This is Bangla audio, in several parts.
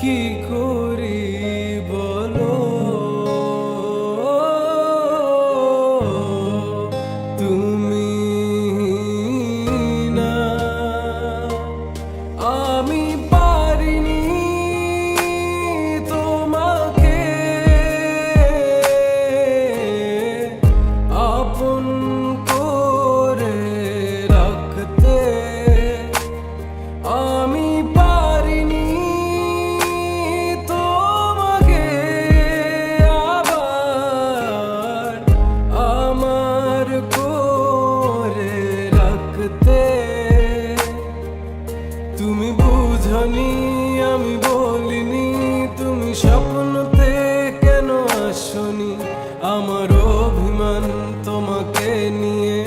কি করি বলো, তুমি না আমি পারিনি তোমাকে আপন করে রাখতে, আমি পারিনি তোমাকে আবার আমার করে রাখতে। তুমি বুঝনি আমি বলিনি, তুমি স্বপ্নতে কেন আসনি, আমার অভিমান তোমাকে নিয়ে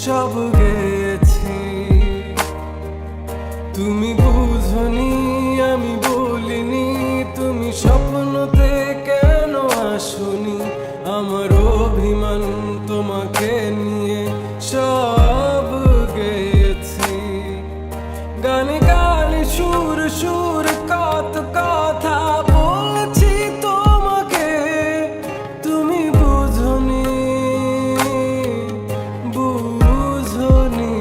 সব গেছি। তুমি বুঝনি আমি বলিনি, তুমি স্বপ্নতে কেন আসনি, আমার অভিমান তোমাকে নিয়ে সব গেছি। গানে গানে সুর সুর কত কথা বলছি তোমাকে, তুমি বুঝনি বুঝনি।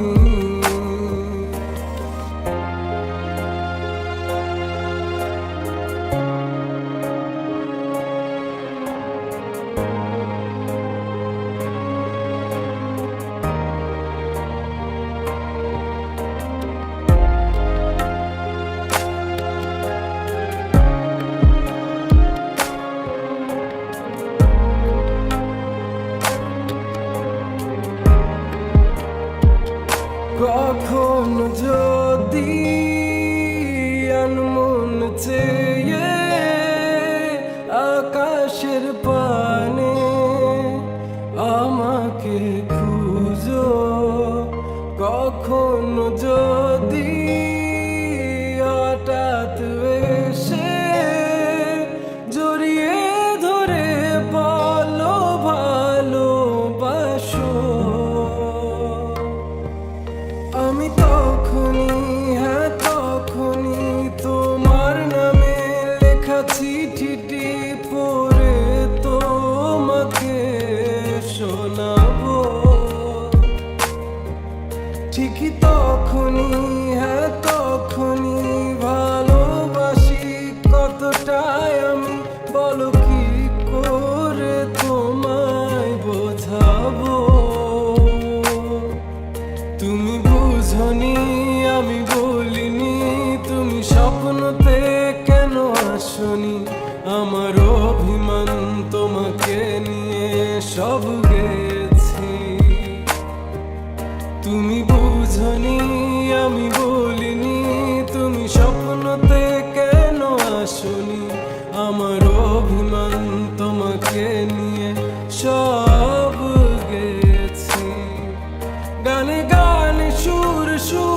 কখনো যদি আনমন চেয়ে আকাশের পানে আমাকে খুঁজো, কখনো যদি হঠাৎ এসে জড়িয়ে ধরে বলো ভালোবাসো, আমি তখনই হ্যাঁ তখনই তোমার নামে লেখা চিঠিটি পড়ে তোমাকে শোনাবো। ঠিকই তখনই হ্যাঁ তখনই ভালোবাসি কতটাই আমি, বলো কি করে তোমায় বোঝাবো। তুমি বুঝনি আমি বলিনি, তুমি স্বপ্নতে কেন আসনি, আমার অভিমান তোমাকে নিয়ে সব গেছি। তুমি বুঝনি আমি বলিনি, তুমি স্বপ্নতে কেন আসনি, আমার অভিমান তোমাকে নিয়ে সব গেছি। গানে গানে সুর সুর